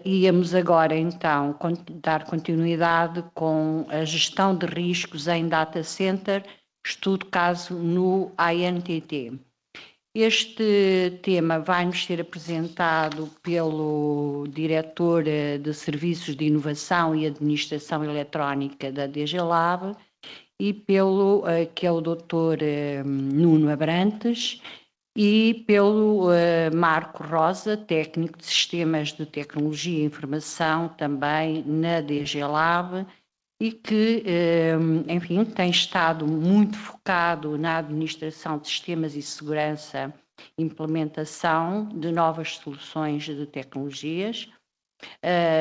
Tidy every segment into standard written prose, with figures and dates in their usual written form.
íamos agora então dar continuidade com a gestão de riscos em data center, estudo caso no ANTT. Este tema vai-nos ser apresentado pelo diretor de Serviços de Inovação e Administração Eletrónica da DG Lab e que é o Dr. Nuno Abrantes, e pelo Marco Rosa, técnico de Sistemas de Tecnologia e Informação, também na DG Lab, e que, enfim, tem estado muito focado na administração de sistemas e segurança, implementação de novas soluções de tecnologias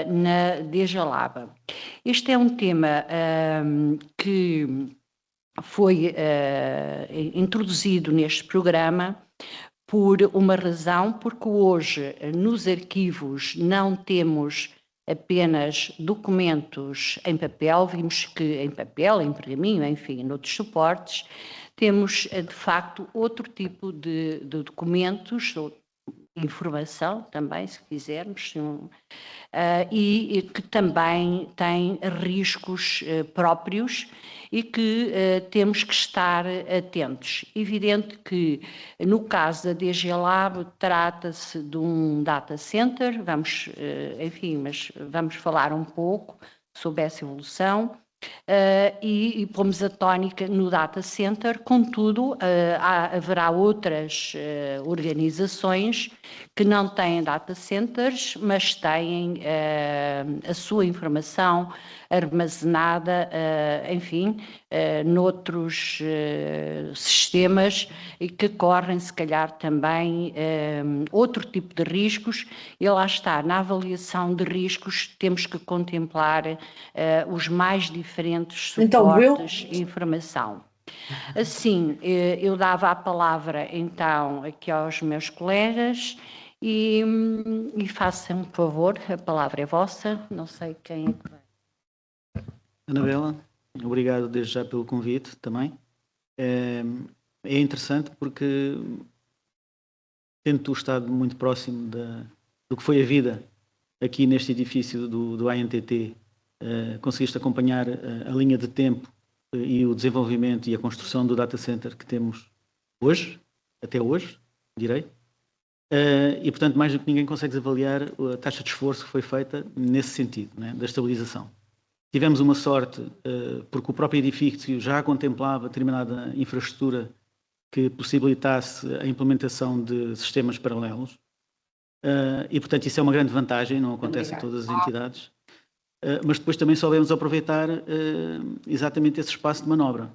na DG Lab. Este é um tema que foi introduzido neste programa por uma razão, porque hoje nos arquivos não temos apenas documentos em papel, vimos que em papel, em pergaminho, enfim, noutros suportes, temos de facto outro tipo de documentos, informação também, se quisermos, e que também tem riscos próprios e que temos que estar atentos. Evidente que no caso da DG Lab trata-se de um data center, enfim, mas vamos falar um pouco sobre essa evolução. E pomos a tónica no data center, contudo, haverá outras organizações que não têm data centers, mas têm a sua informação armazenada, enfim, noutros sistemas e que correm, se calhar, também outro tipo de riscos. E lá está, na avaliação de riscos, temos que contemplar os mais diferentes suportes e informação. Assim, eu dava a palavra, então, aqui aos meus colegas e façam, por favor, a palavra é vossa, não sei quem é que vai. Anabela, obrigado desde já pelo convite também. É interessante porque, tendo tu estado muito próximo do que foi a vida aqui neste edifício do ANTT, conseguiste acompanhar a linha de tempo e o desenvolvimento e a construção do data center que temos hoje, até hoje, direi. E, portanto, mais do que ninguém consegues avaliar a taxa de esforço que foi feita nesse sentido, né, da estabilização. Tivemos uma sorte, porque o próprio edifício já contemplava determinada infraestrutura que possibilitasse a implementação de sistemas paralelos. E, portanto, isso é uma grande vantagem, não acontece em todas as entidades. Mas depois também soubemos aproveitar exatamente esse espaço de manobra.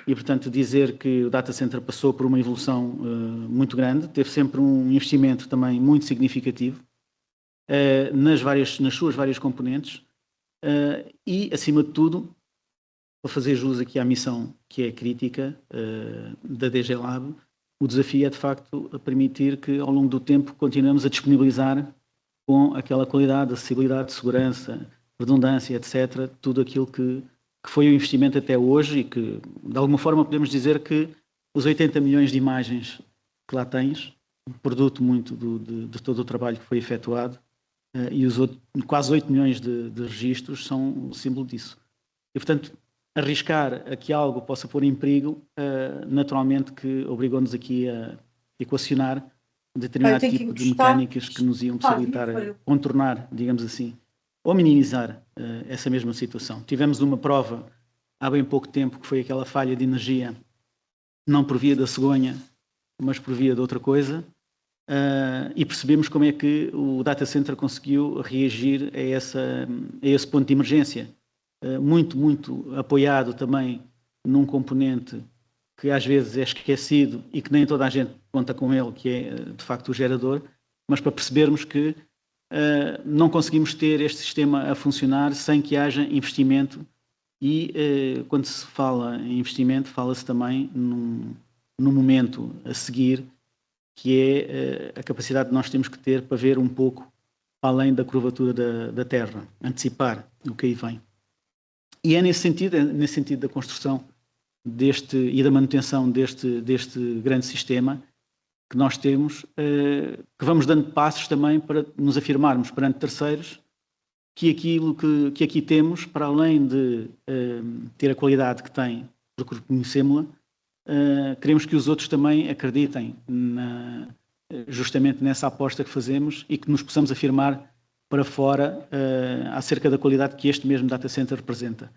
E, portanto, dizer que o data center passou por uma evolução muito grande, teve sempre um investimento também muito significativo nas suas várias componentes e, acima de tudo, para fazer jus aqui à missão que é crítica da DG Lab, o desafio é, de facto, permitir que, ao longo do tempo, continuemos a disponibilizar com aquela qualidade, acessibilidade, segurança, redundância, etc., tudo aquilo que foi o investimento até hoje e que, de alguma forma, podemos dizer que os 80 milhões de imagens que lá tens, produto muito de todo o trabalho que foi efetuado, e os quase 8 milhões de registros são um símbolo disso. E, portanto, arriscar a que algo possa pôr em perigo, naturalmente que obrigou-nos aqui a equacionar determinado tipo de mecânicas que nos iam possibilitar contornar, digamos assim, ou minimizar essa mesma situação. Tivemos uma prova há bem pouco tempo, que foi aquela falha de energia, não por via da cegonha, mas por via de outra coisa, e percebemos como é que o data center conseguiu reagir a esse ponto de emergência, muito apoiado também num componente que às vezes é esquecido e que nem toda a gente conta com ele, que é de facto o gerador, mas para percebermos que não conseguimos ter este sistema a funcionar sem que haja investimento e quando se fala em investimento fala-se também num momento a seguir, que é a capacidade que nós temos que ter para ver um pouco além da curvatura da Terra, antecipar o que aí vem. E é nesse sentido da construção e da manutenção deste grande sistema, que nós temos, que vamos dando passos também para nos afirmarmos perante terceiros que aquilo que aqui temos, para além de ter a qualidade que tem, porque reconhecemos-la, queremos que os outros também acreditem justamente nessa aposta que fazemos e que nos possamos afirmar para fora acerca da qualidade que este mesmo data center representa.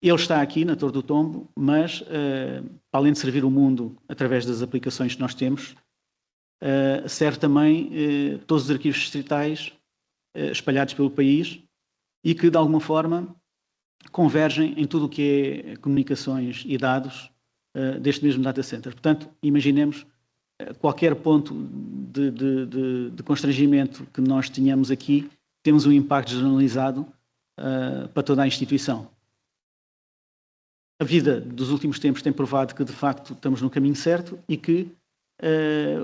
Ele está aqui na Torre do Tombo, mas para além de servir o mundo através das aplicações que nós temos, serve também todos os arquivos distritais espalhados pelo país e que de alguma forma convergem em tudo o que é comunicações e dados deste mesmo data center. Portanto, imaginemos qualquer ponto de constrangimento que nós tenhamos aqui, temos um impacto generalizado para toda a instituição. A vida dos últimos tempos tem provado que, de facto, estamos no caminho certo e que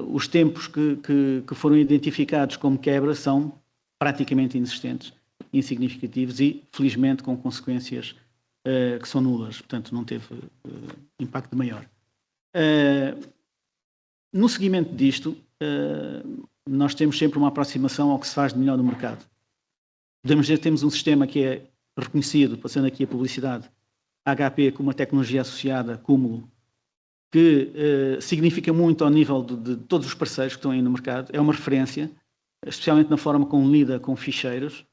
os tempos que foram identificados como quebra são praticamente inexistentes, insignificativos e, felizmente, com consequências que são nulas. Portanto, não teve impacto maior. No seguimento disto, nós temos sempre uma aproximação ao que se faz de melhor no mercado. Podemos dizer que temos um sistema que é reconhecido, passando aqui a publicidade, HP com uma tecnologia associada, Cúmulo, que significa muito ao nível de todos os parceiros que estão aí no mercado. É uma referência, especialmente na forma como lida com ficheiros.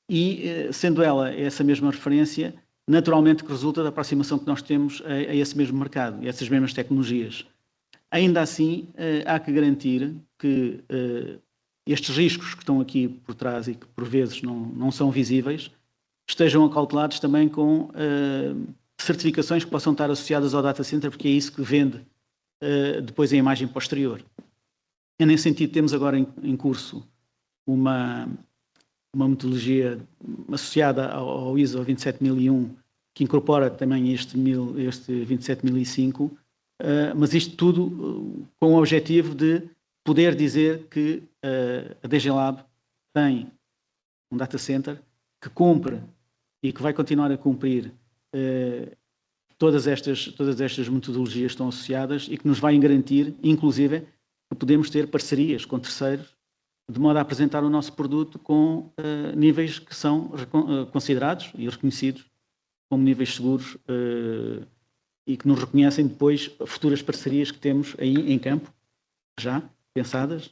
E, sendo ela essa mesma referência, naturalmente que resulta da aproximação que nós temos a esse mesmo mercado, a essas mesmas tecnologias. Ainda assim, há que garantir que estes riscos que estão aqui por trás e que por vezes não são visíveis, estejam acautelados também com certificações que possam estar associadas ao data center, porque é isso que vende depois a imagem posterior. E nesse sentido temos agora em curso uma metodologia associada ao ISO 27001, que incorpora também este 27005, mas isto tudo com o objetivo de poder dizer que a DG Lab tem um data center que cumpre e que vai continuar a cumprir todas estas metodologias que estão associadas e que nos vai garantir, inclusive, que podemos ter parcerias com terceiros de modo a apresentar o nosso produto com níveis que são considerados e reconhecidos como níveis seguros e que nos reconhecem depois futuras parcerias que temos aí em campo, já pensadas,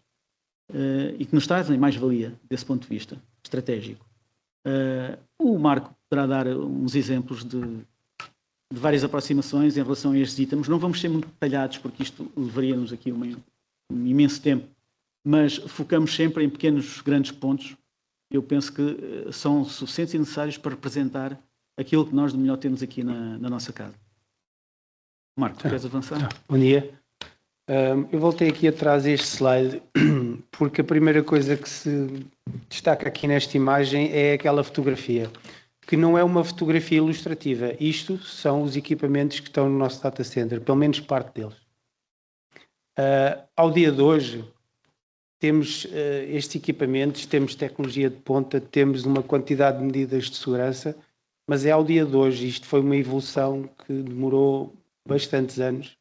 e que nos trazem mais-valia desse ponto de vista estratégico. O Marco poderá dar uns exemplos de várias aproximações em relação a estes itens. Não vamos ser muito detalhados, porque isto levaria-nos aqui um imenso tempo, mas focamos sempre em pequenos, grandes pontos. Eu penso que são suficientes e necessários para representar aquilo que nós de melhor temos aqui na nossa casa. Marco, queres avançar? Bom dia. Eu voltei aqui atrás este slide porque a primeira coisa que se destaca aqui nesta imagem é aquela fotografia, que não é uma fotografia ilustrativa. Isto são os equipamentos que estão no nosso data center, pelo menos parte deles. Ao dia de hoje, temos estes equipamentos, temos tecnologia de ponta, temos uma quantidade de medidas de segurança, mas é ao dia de hoje. Isto foi uma evolução que demorou bastantes anos.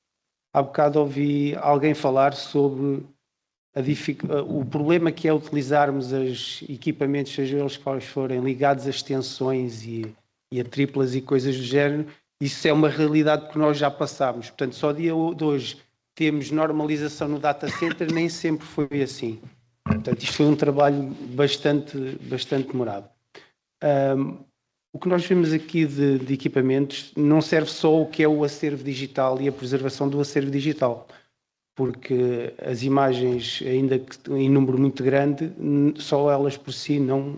Há bocado ouvi alguém falar sobre o problema que é utilizarmos os equipamentos, seja eles quais forem, ligados a extensões e a triplas e coisas do género. Isso é uma realidade que nós já passámos. Portanto, só ao dia de hoje temos normalização no data center, nem sempre foi assim. Portanto, isto foi um trabalho bastante demorado. O que nós vemos aqui de equipamentos não serve só o que é o acervo digital e a preservação do acervo digital, porque as imagens, ainda que em número muito grande, só elas por si não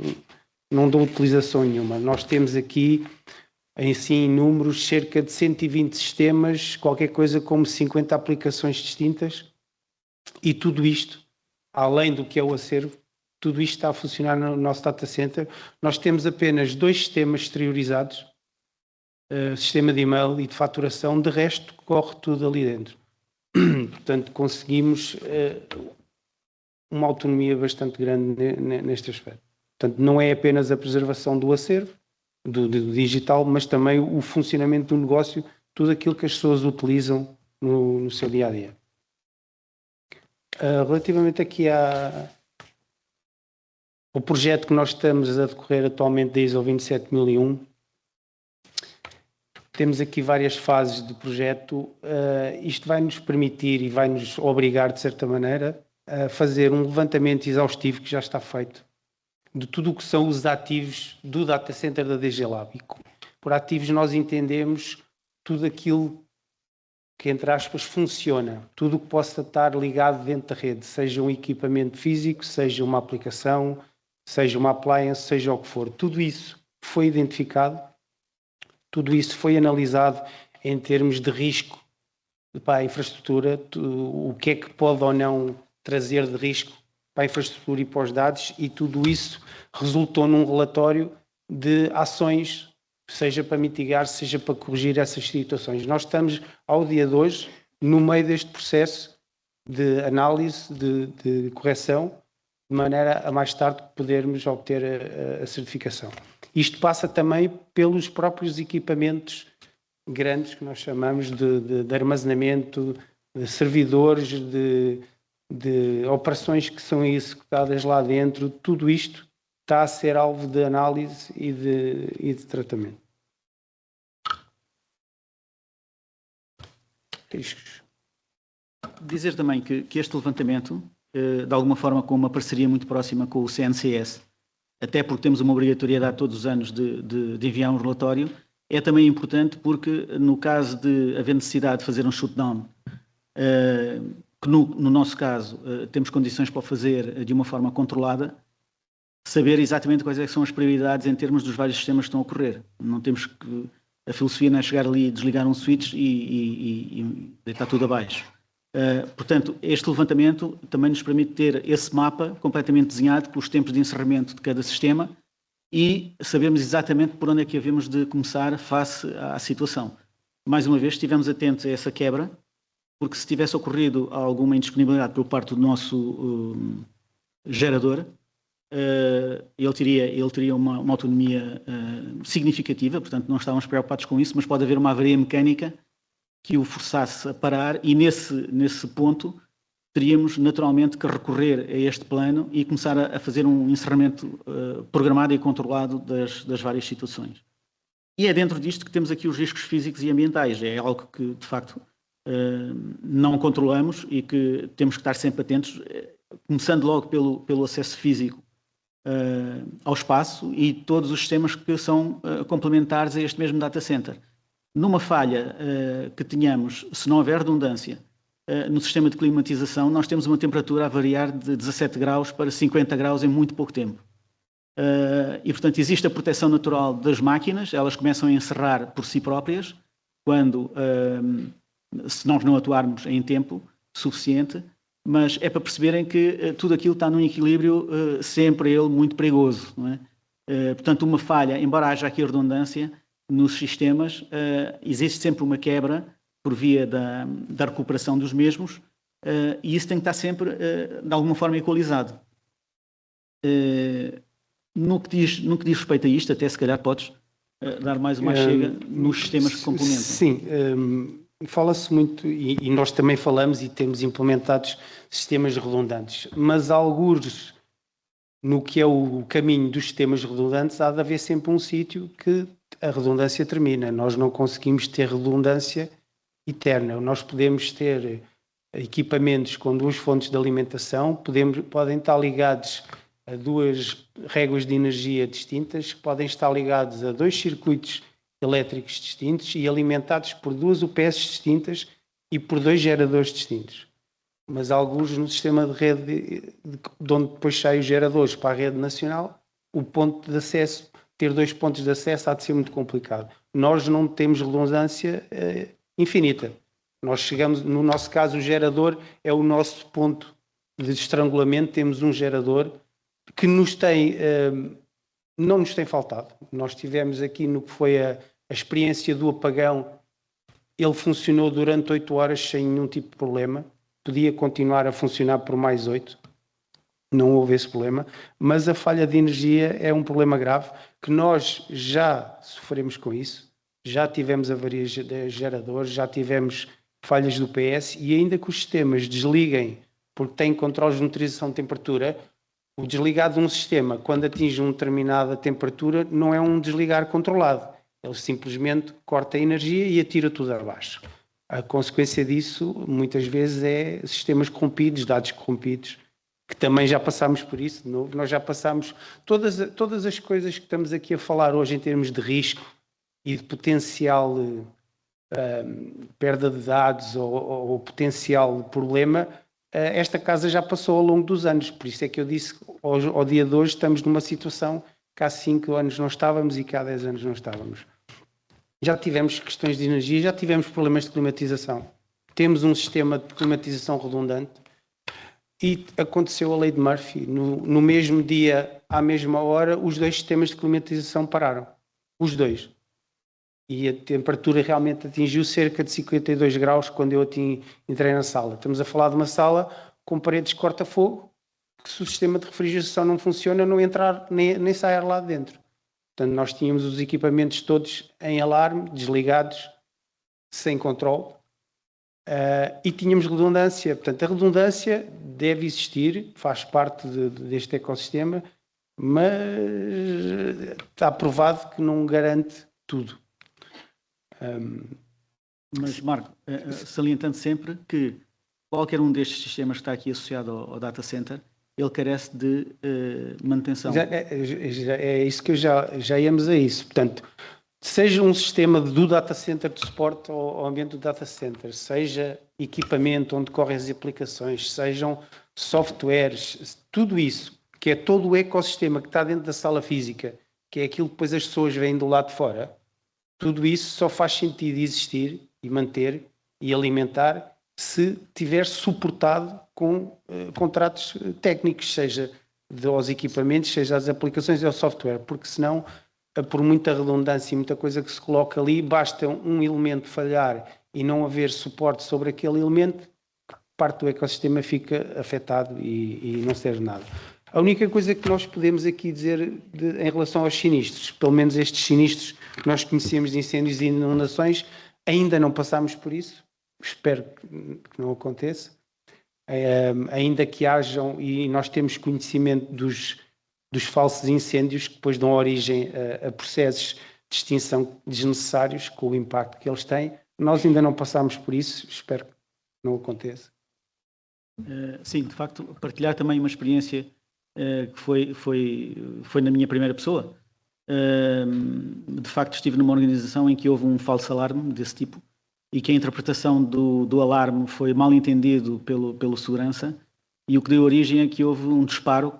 dão utilização nenhuma. Nós temos aqui, em números, cerca de 120 sistemas, qualquer coisa como 50 aplicações distintas, e tudo isto, além do que é o acervo, tudo isto está a funcionar no nosso data center. Nós temos apenas 2 sistemas exteriorizados, sistema de e-mail e de faturação, de resto corre tudo ali dentro. Portanto, conseguimos uma autonomia bastante grande neste aspecto. Portanto, não é apenas a preservação do acervo, do digital, mas também o funcionamento do negócio, tudo aquilo que as pessoas utilizam no seu dia-a-dia. Relativamente aqui ao projeto que nós estamos a decorrer atualmente da ISO 27001, temos aqui várias fases de projeto. Isto vai nos permitir e vai nos obrigar, de certa maneira, a fazer um levantamento exaustivo que já está feito de tudo o que são os ativos do data center da DG Lab. E por ativos nós entendemos tudo aquilo que, entre aspas, funciona, tudo o que possa estar ligado dentro da rede, seja um equipamento físico, seja uma aplicação, seja uma appliance, seja o que for. Tudo isso foi identificado, tudo isso foi analisado em termos de risco para a infraestrutura, o que é que pode ou não trazer de risco para a infraestrutura e para os dados, e tudo isso resultou num relatório de ações, seja para mitigar, seja para corrigir essas situações. Nós estamos, ao dia de hoje, no meio deste processo de análise, de correção, de maneira a mais tarde podermos obter a certificação. Isto passa também pelos próprios equipamentos grandes que nós chamamos de armazenamento, de servidores, de operações que são executadas lá dentro. Tudo isto está a ser alvo de análise e de tratamento. Riscos. Dizer também que este levantamento, de alguma forma com uma parceria muito próxima com o CNCS, até porque temos uma obrigatoriedade todos os anos de enviar um relatório, é também importante porque no caso de haver necessidade de fazer um shutdown, que no nosso caso temos condições para o fazer de uma forma controlada, saber exatamente quais é que são as prioridades em termos dos vários sistemas que estão a ocorrer. Não temos que... A filosofia não é chegar ali, desligar um switch e deitar tudo abaixo. Portanto, este levantamento também nos permite ter esse mapa completamente desenhado com os tempos de encerramento de cada sistema e sabermos exatamente por onde é que havemos de começar face à situação. Mais uma vez, estivemos atentos a essa quebra, porque se tivesse ocorrido alguma indisponibilidade por parte do nosso gerador, ele teria uma autonomia significativa, portanto não estávamos preocupados com isso, mas pode haver uma avaria mecânica que o forçasse a parar e nesse ponto teríamos naturalmente que recorrer a este plano e começar a fazer um encerramento programado e controlado das várias situações. E é dentro disto que temos aqui os riscos físicos e ambientais, é algo que de facto não controlamos e que temos que estar sempre atentos, começando logo pelo acesso físico ao espaço e todos os sistemas que são complementares a este mesmo data center. Numa falha que tenhamos, se não houver redundância, no sistema de climatização, nós temos uma temperatura a variar de 17 graus para 50 graus em muito pouco tempo. E, portanto, existe a proteção natural das máquinas, elas começam a encerrar por si próprias, quando, se nós não atuarmos em tempo suficiente, mas é para perceberem que tudo aquilo está num equilíbrio sempre ele muito perigoso, não é? Portanto, uma falha, embora haja aqui redundância nos sistemas, existe sempre uma quebra por via da recuperação dos mesmos e isso tem que estar sempre, de alguma forma, equalizado. No que diz respeito a isto, até se calhar podes dar mais uma chega nos sistemas que complementam. Sim, fala-se muito, e nós também falamos e temos implementados sistemas redundantes, mas alguns, no que é o caminho dos sistemas redundantes, há de haver sempre um sítio que a redundância termina. Nós não conseguimos ter redundância eterna. Nós podemos ter equipamentos com duas fontes de alimentação, podem estar ligados a duas réguas de energia distintas, que podem estar ligados a dois circuitos elétricos distintos e alimentados por duas UPS distintas e por dois geradores distintos. Mas alguns no sistema de rede, de onde depois saem os geradores para a rede nacional, o ponto de acesso, ter dois pontos de acesso há de ser muito complicado. Nós não temos redundância infinita. Nós chegamos, no nosso caso, o gerador é o nosso ponto de estrangulamento, temos um gerador que não nos tem faltado. Nós tivemos aqui no que foi a experiência do apagão, ele funcionou durante 8 horas sem nenhum tipo de problema, podia continuar a funcionar por mais 8, não houve esse problema, mas a falha de energia é um problema grave, que nós já sofremos com isso, já tivemos avarias de geradores, já tivemos falhas do PS, e ainda que os sistemas desliguem porque tem controles de monitorização de temperatura. O desligar de um sistema, quando atinge uma determinada temperatura, não é um desligar controlado. Ele simplesmente corta a energia e atira tudo abaixo. A consequência disso, muitas vezes, é sistemas corrompidos, dados corrompidos, que também já passámos por isso, de novo. Nós já passámos todas as coisas que estamos aqui a falar hoje em termos de risco e de potencial perda de dados ou potencial problema, esta casa já passou ao longo dos anos. Por isso é que eu disse que ao dia de hoje estamos numa situação que há 5 anos não estávamos e que há 10 anos não estávamos. Já tivemos questões de energia, já tivemos problemas de climatização. Temos um sistema de climatização redundante e aconteceu a lei de Murphy. No mesmo dia, à mesma hora, os 2 sistemas de climatização pararam. Os 2. E a temperatura realmente atingiu cerca de 52 graus quando eu entrei na sala. Estamos a falar de uma sala com paredes corta-fogo, que se o sistema de refrigeração não funciona, não entrar nem sair lá de dentro. Portanto, nós tínhamos os equipamentos todos em alarme, desligados, sem controle, e tínhamos redundância. Portanto, a redundância deve existir, faz parte deste ecossistema, mas está provado que não garante tudo. Mas, Marco, salientando sempre que qualquer um destes sistemas que está aqui associado ao data center, ele carece de manutenção. É isso que já íamos a isso. Portanto, seja um sistema do data center de suporte ao ambiente do data center, seja equipamento onde correm as aplicações, sejam softwares, tudo isso, que é todo o ecossistema que está dentro da sala física, que é aquilo que depois as pessoas veem do lado de fora, tudo isso só faz sentido existir e manter e alimentar se tiver suportado com contratos técnicos, seja aos equipamentos, seja às aplicações e ao software, porque senão, por muita redundância e muita coisa que se coloca ali, basta um elemento falhar e não haver suporte sobre aquele elemento, parte do ecossistema fica afetado e não serve nada. A única coisa que nós podemos aqui dizer em relação aos sinistros, pelo menos estes sinistros que nós conhecemos de incêndios e inundações, ainda não passámos por isso, espero que não aconteça, ainda que hajam, e nós temos conhecimento dos falsos incêndios que depois dão origem a processos de extinção desnecessários com o impacto que eles têm. Nós ainda não passámos por isso, espero que não aconteça. Sim, de facto, partilhar também uma experiência que foi na minha primeira pessoa. De facto, estive numa organização em que houve um falso alarme desse tipo e que a interpretação do alarme foi mal entendido pelo segurança, e o que deu origem é que houve um disparo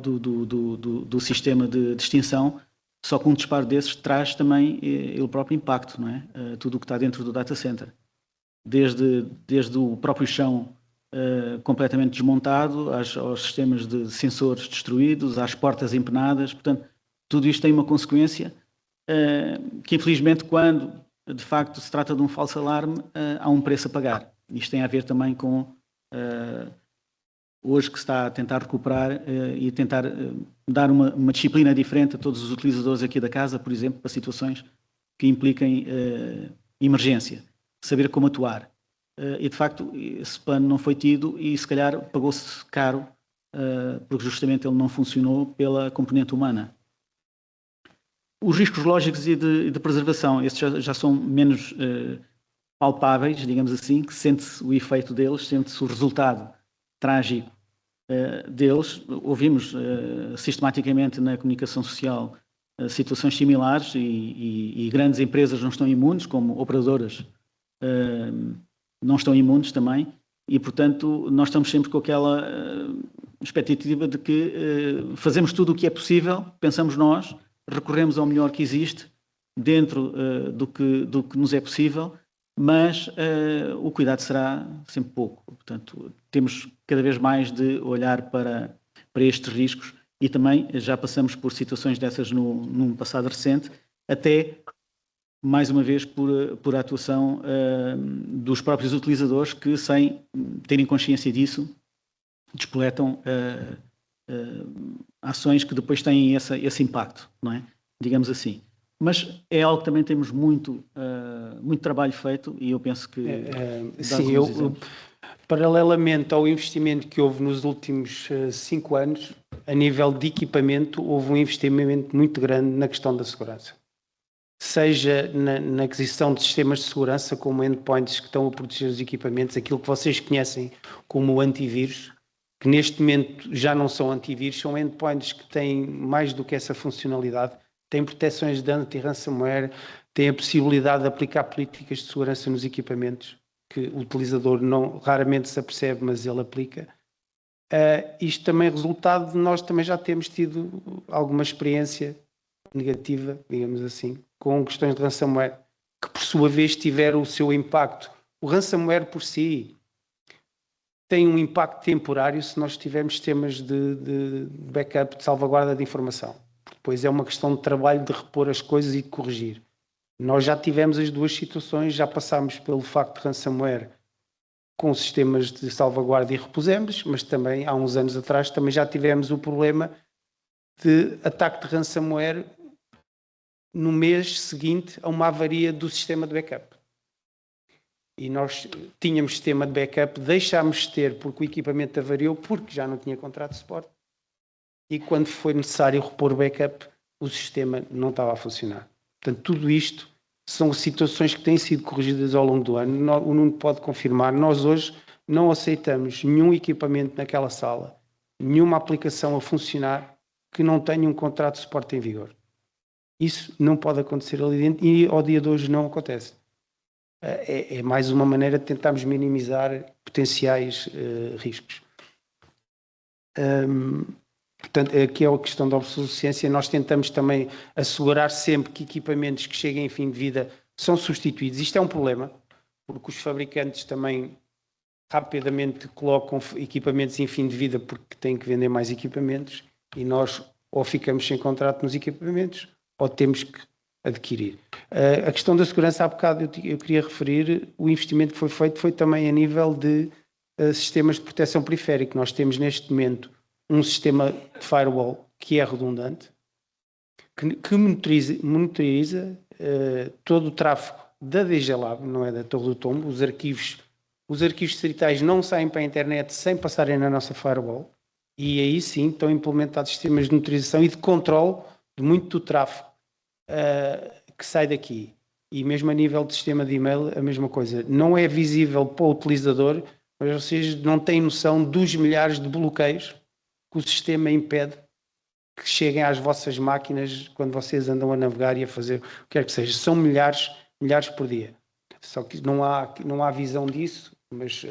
do sistema de extinção. Só que um disparo desses traz também o próprio impacto, não é? Tudo o que está dentro do data center. Desde o próprio chão completamente desmontado, aos sistemas de sensores destruídos, às portas empenadas. Portanto, tudo isto tem uma consequência que, infelizmente, quando de facto se trata de um falso alarme, há um preço a pagar. Isto tem a ver também com hoje que se está a tentar recuperar e tentar dar uma disciplina diferente a todos os utilizadores aqui da casa, por exemplo, para situações que impliquem emergência, saber como atuar. E de facto esse plano não foi tido e se calhar pagou-se caro porque justamente ele não funcionou pela componente humana. Os riscos lógicos e de preservação, esses já são menos palpáveis, digamos assim, que sente-se o efeito deles, sente-se o resultado trágico deles. Ouvimos sistematicamente na comunicação social situações similares e grandes empresas não estão imunes, como operadoras não estão imunes também, e portanto nós estamos sempre com aquela expectativa de que fazemos tudo o que é possível, pensamos nós, recorremos ao melhor que existe dentro do que nos é possível, mas o cuidado será sempre pouco. Portanto, temos cada vez mais de olhar para estes riscos e também já passamos por situações dessas num passado recente, até, mais uma vez, por a atuação dos próprios utilizadores que, sem terem consciência disso, despoletam ações que depois têm esse impacto, não é? Digamos assim. Mas é algo que também temos muito trabalho feito e eu penso que... Sim, Paralelamente ao investimento que houve nos últimos 5 anos, a nível de equipamento, houve um investimento muito grande na questão da segurança. Seja na aquisição de sistemas de segurança, como endpoints que estão a proteger os equipamentos, aquilo que vocês conhecem como antivírus, que neste momento já não são antivírus, são endpoints que têm mais do que essa funcionalidade, têm proteções de anti-ransomware, têm a possibilidade de aplicar políticas de segurança nos equipamentos, que o utilizador raramente se apercebe, mas ele aplica. Isto também é resultado de nós também já termos tido alguma experiência negativa, digamos assim, com questões de ransomware, que por sua vez tiveram o seu impacto. O ransomware por si tem um impacto temporário se nós tivermos sistemas de backup, de salvaguarda de informação. Depois é uma questão de trabalho de repor as coisas e de corrigir. Nós já tivemos as duas situações, já passámos pelo facto de ransomware com sistemas de salvaguarda e repusemos, mas também há uns anos atrás também já tivemos o problema de ataque de ransomware no mês seguinte a uma avaria do sistema de backup. E nós tínhamos sistema de backup, deixámos de ter porque o equipamento avariou, porque já não tinha contrato de suporte. E quando foi necessário repor o backup, o sistema não estava a funcionar. Portanto, tudo isto são situações que têm sido corrigidas ao longo do ano. O Nuno pode confirmar, nós hoje não aceitamos nenhum equipamento naquela sala, nenhuma aplicação a funcionar que não tenha um contrato de suporte em vigor. Isso não pode acontecer ali dentro e ao dia de hoje não acontece. É mais uma maneira de tentarmos minimizar potenciais riscos. Portanto, aqui é a questão da obsolescência. Nós tentamos também assegurar sempre que equipamentos que cheguem em fim de vida são substituídos. Isto é um problema, porque os fabricantes também rapidamente colocam equipamentos em fim de vida porque têm que vender mais equipamentos e nós ou ficamos sem contrato nos equipamentos ou temos que adquirir. A questão da segurança, há bocado eu queria referir, o investimento que foi feito foi também a nível de sistemas de proteção periférica. Nós temos neste momento um sistema de firewall que é redundante, que monitoriza todo o tráfego da DG Lab, não é da Torre do Tombo. Os arquivos distritais não saem para a internet sem passarem na nossa firewall, e aí sim estão implementados sistemas de monitorização e de controle de muito do tráfego que sai daqui. E mesmo a nível de sistema de e-mail, a mesma coisa. Não é visível para o utilizador, mas vocês não têm noção dos milhares de bloqueios que o sistema impede que cheguem às vossas máquinas quando vocês andam a navegar e a fazer o que quer que seja. São milhares por dia. Só que não há visão disso, mas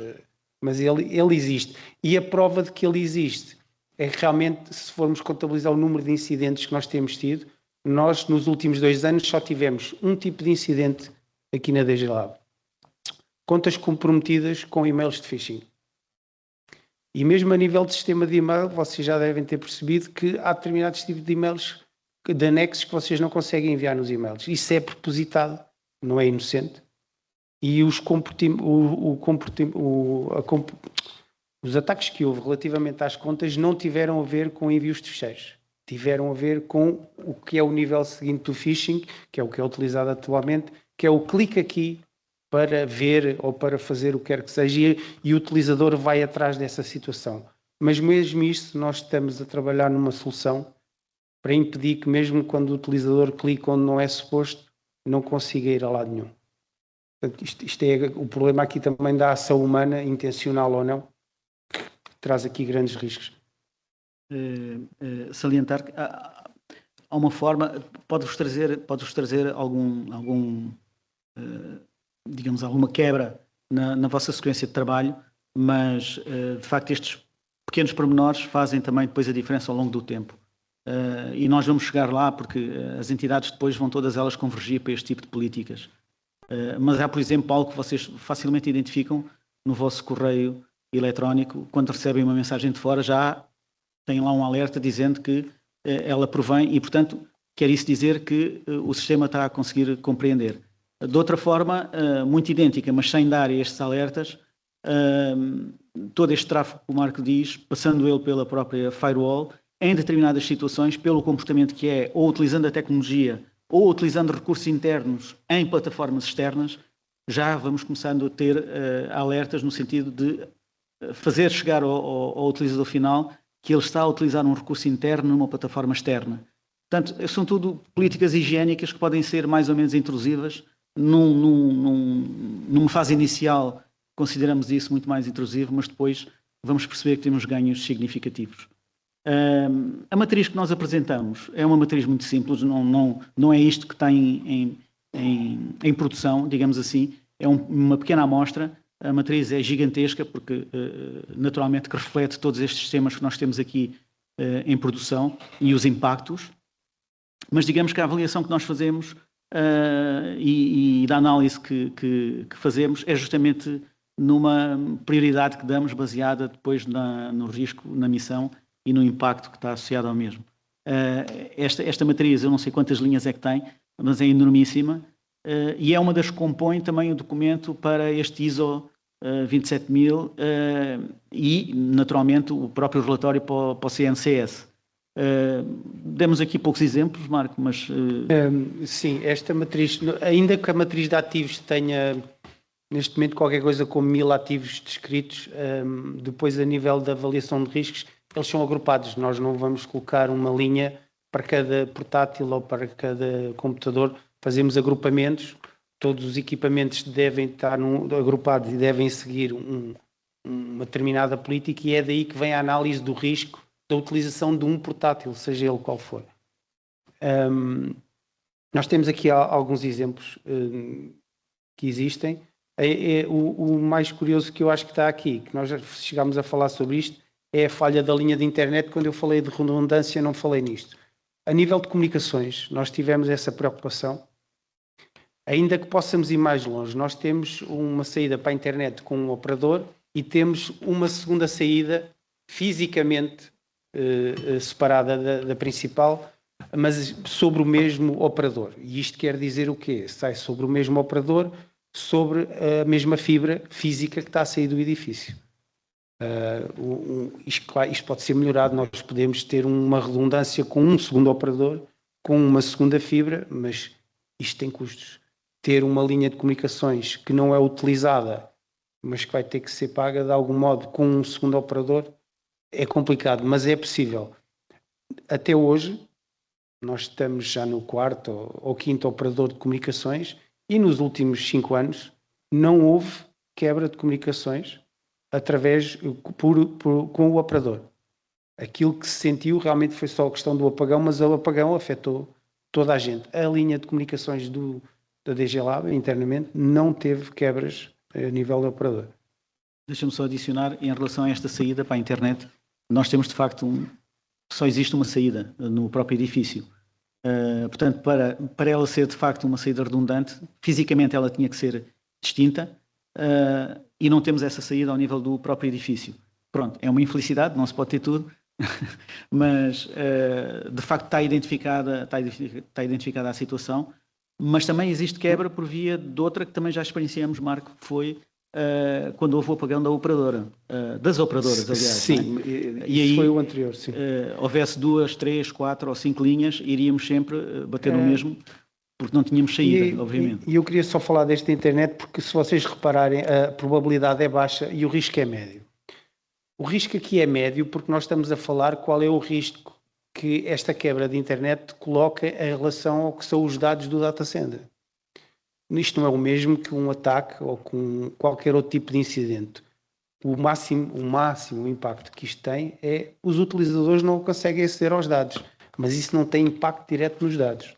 ele existe. E a prova de que ele existe é que realmente, se formos contabilizar o número de incidentes que nós temos tido, nós nos últimos 2 anos só tivemos um tipo de incidente aqui na DG Lab. Contas comprometidas com e-mails de phishing. E mesmo a nível de sistema de e-mail, vocês já devem ter percebido que há determinados tipos de e-mails, de anexos, que vocês não conseguem enviar nos e-mails. Isso é propositado, não é inocente. E os ataques que houve relativamente às contas não tiveram a ver com envios de ficheiros. Tiveram a ver com o que é o nível seguinte do phishing, que é o que é utilizado atualmente, que é o clique aqui para ver ou para fazer o que quer que seja, e o utilizador vai atrás dessa situação. Mas mesmo isto, nós estamos a trabalhar numa solução para impedir que mesmo quando o utilizador clica onde não é suposto, não consiga ir a lado nenhum. Portanto, isto é o problema aqui também da ação humana, intencional ou não, que traz aqui grandes riscos. Salientar que há uma forma, pode-vos trazer digamos, alguma quebra na vossa sequência de trabalho, mas de facto estes pequenos pormenores fazem também depois a diferença ao longo do tempo. E nós vamos chegar lá porque as entidades depois vão todas elas convergir para este tipo de políticas. Mas há, por exemplo, algo que vocês facilmente identificam no vosso correio eletrónico, quando recebem uma mensagem de fora, já tem lá um alerta dizendo que ela provém e, portanto, quer isso dizer que o sistema está a conseguir compreender. De outra forma, muito idêntica, mas sem dar estes alertas, todo este tráfego que o Marco diz, passando ele pela própria firewall, em determinadas situações, pelo comportamento que é, ou utilizando a tecnologia, ou utilizando recursos internos em plataformas externas, já vamos começando a ter alertas no sentido de fazer chegar ao utilizador final que ele está a utilizar um recurso interno numa plataforma externa. Portanto, são tudo políticas higiênicas que podem ser mais ou menos intrusivas. Numa fase inicial consideramos isso muito mais intrusivo, mas depois vamos perceber que temos ganhos significativos. A matriz que nós apresentamos é uma matriz muito simples, não é isto que está em produção, digamos assim, é uma pequena amostra. A matriz é gigantesca porque, naturalmente, que reflete todos estes sistemas que nós temos aqui em produção e os impactos, mas digamos que a avaliação que nós fazemos e da análise que fazemos é justamente numa prioridade que damos baseada depois no risco, na missão e no impacto que está associado ao mesmo. Esta matriz, eu não sei quantas linhas é que tem, mas é enormíssima e é uma das que compõe também o documento para este ISO 27000 e, naturalmente, o próprio relatório para o CNCS. Demos aqui poucos exemplos, Marco, mas... Sim, esta matriz, ainda que a matriz de ativos tenha, neste momento, qualquer coisa como 1000 ativos descritos, depois a nível da avaliação de riscos, eles são agrupados. Nós não vamos colocar uma linha para cada portátil ou para cada computador, fazemos agrupamentos, todos os equipamentos devem estar agrupados e devem seguir uma determinada política, e é daí que vem a análise do risco da utilização de um portátil, seja ele qual for. Nós temos aqui alguns exemplos que existem. O mais curioso que eu acho que está aqui, que nós já chegámos a falar sobre isto, é a falha da linha de internet. Quando eu falei de redundância, não falei nisto. A nível de comunicações, nós tivemos essa preocupação. Ainda que possamos ir mais longe, nós temos uma saída para a internet com um operador e temos uma segunda saída fisicamente separada da principal, mas sobre o mesmo operador. E isto quer dizer o quê? Sai sobre o mesmo operador, sobre a mesma fibra física que está a sair do edifício. Isto pode ser melhorado, nós podemos ter uma redundância com um segundo operador, com uma segunda fibra, mas isto tem custos. Ter uma linha de comunicações que não é utilizada, mas que vai ter que ser paga de algum modo com um segundo operador, é complicado, mas é possível. Até hoje, nós estamos já no 4º ou 5º operador de comunicações e nos últimos 5 anos não houve quebra de comunicações com o operador. Aquilo que se sentiu realmente foi só a questão do apagão, mas o apagão afetou toda a gente. A linha de comunicações da DG Lab, internamente, não teve quebras a nível do operador. Deixa-me só adicionar, em relação a esta saída para a internet, nós temos de facto só existe uma saída no próprio edifício. Portanto, para ela ser de facto uma saída redundante, fisicamente ela tinha que ser distinta e não temos essa saída ao nível do próprio edifício. Pronto, é uma infelicidade, não se pode ter tudo, mas de facto está identificada a situação, mas também existe quebra por via de outra que também já experienciamos, Marco, que foi quando houve o apagão da operadora, das operadoras, aliás. Sim, e aí foi o anterior, sim. Houvesse 2, 3, 4 ou 5 linhas, iríamos sempre bater no mesmo, porque não tínhamos saída, obviamente. E eu queria só falar desta internet, porque se vocês repararem, a probabilidade é baixa e o risco é médio. O risco aqui é médio porque nós estamos a falar qual é o risco que esta quebra de internet coloca em relação ao que são os dados do data center. Isto não é o mesmo que um ataque ou com qualquer outro tipo de incidente. O máximo impacto que isto tem é os utilizadores não conseguem aceder aos dados, mas isso não tem impacto direto nos dados.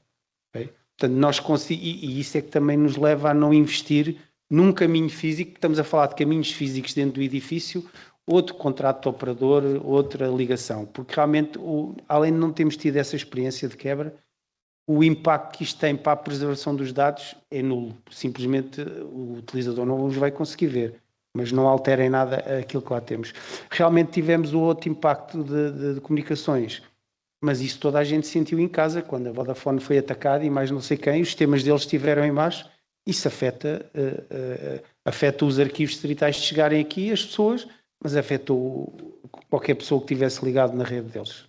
Okay? Portanto, e isso é que também nos leva a não investir num caminho físico. Estamos a falar de caminhos físicos dentro do edifício, outro contrato de operador, outra ligação, porque realmente, além de não termos tido essa experiência de quebra, o impacto que isto tem para a preservação dos dados é nulo. Simplesmente o utilizador não os vai conseguir ver, mas não altera em nada aquilo que lá temos. Realmente tivemos o outro impacto de comunicações, mas isso toda a gente sentiu em casa, quando a Vodafone foi atacada e mais não sei quem, os sistemas deles estiveram em baixo, isso afeta os arquivos distritais de chegarem aqui, as pessoas, mas afetou qualquer pessoa que tivesse ligado na rede deles.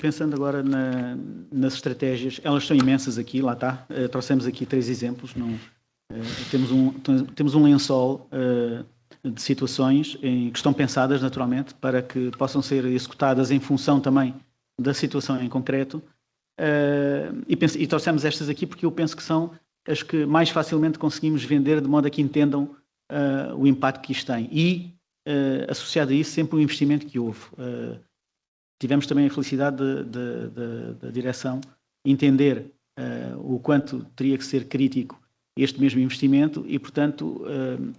Pensando agora nas estratégias, elas são imensas aqui, lá está, trouxemos aqui 3 exemplos, Temos um lençol de situações que estão pensadas naturalmente para que possam ser executadas em função também da situação em concreto, e trouxemos estas aqui porque eu penso que são as que mais facilmente conseguimos vender de modo a que entendam o impacto que isto tem e, associado a isso, sempre o investimento que houve. Tivemos também a felicidade da direção entender o quanto teria que ser crítico este mesmo investimento e, portanto,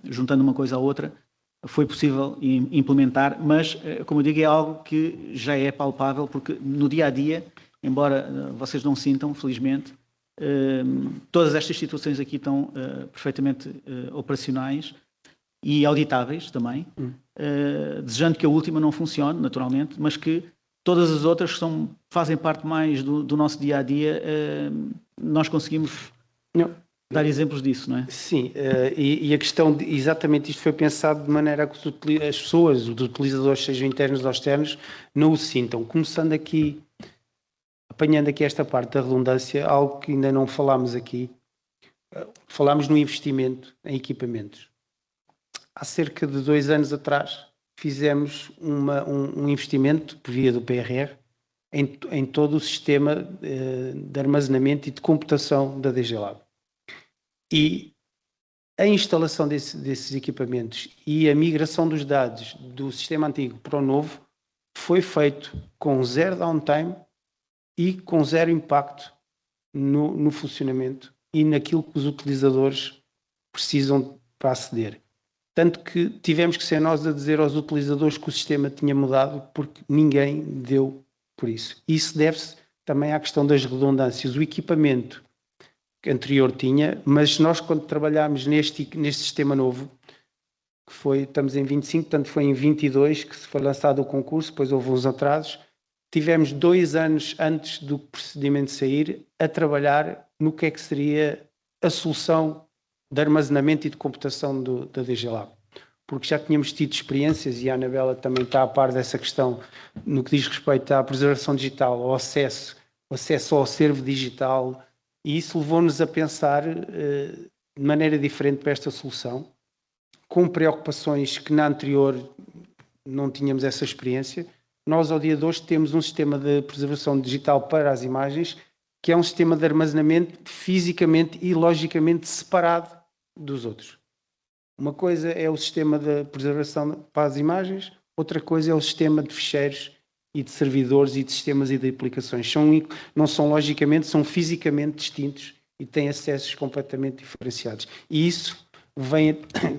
juntando uma coisa à outra, foi possível implementar, mas, como eu digo, é algo que já é palpável, porque no dia-a-dia, embora vocês não sintam, felizmente, todas estas situações aqui estão perfeitamente operacionais e auditáveis também, desejando que a última não funcione, naturalmente, mas que todas as outras que fazem parte mais do nosso dia-a-dia, nós conseguimos dar exemplos disso, não é? Sim, e a questão, exatamente isto foi pensado de maneira a que as pessoas, os utilizadores, sejam internos ou externos, não o sintam. Começando aqui, apanhando aqui esta parte da redundância, algo que ainda não falámos aqui, falámos no investimento em equipamentos. Há cerca de 2 anos atrás, fizemos um investimento, por via do PRR, em todo o sistema de armazenamento e de computação da DG Lab. E a instalação desses equipamentos e a migração dos dados do sistema antigo para o novo foi feito com 0 downtime e com 0 impacto no funcionamento e naquilo que os utilizadores precisam para aceder. Tanto que tivemos que ser nós a dizer aos utilizadores que o sistema tinha mudado porque ninguém deu por isso. Isso deve-se também à questão das redundâncias. O equipamento que anterior tinha, mas nós quando trabalhámos neste sistema novo, estamos em 25, portanto foi em 22 que se foi lançado o concurso, depois houve uns atrasos, tivemos 2 anos antes do procedimento sair a trabalhar no que é que seria a solução de armazenamento e de computação da DG Lab. Porque já tínhamos tido experiências, e a Anabela também está a par dessa questão, no que diz respeito à preservação digital, ao acesso ao acervo digital, e isso levou-nos a pensar de maneira diferente para esta solução, com preocupações que na anterior não tínhamos essa experiência. Nós, ao dia de hoje, temos um sistema de preservação digital para as imagens, que é um sistema de armazenamento fisicamente e logicamente separado dos outros. Uma coisa é o sistema de preservação para as imagens, outra coisa é o sistema de ficheiros e de servidores e de sistemas e de aplicações. Não são logicamente, são fisicamente distintos e têm acessos completamente diferenciados. E isso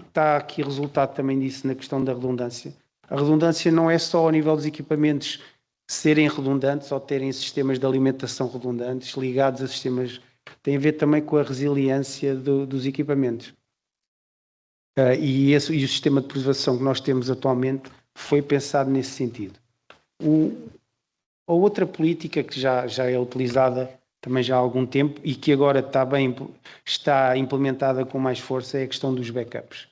está aqui resultado também disso na questão da redundância. A redundância não é só ao nível dos equipamentos serem redundantes ou terem sistemas de alimentação redundantes ligados a sistemas, tem a ver também com a resiliência dos equipamentos. E o sistema de preservação que nós temos atualmente foi pensado nesse sentido. A outra política que já é utilizada também já há algum tempo e que agora está implementada com mais força é a questão dos backups.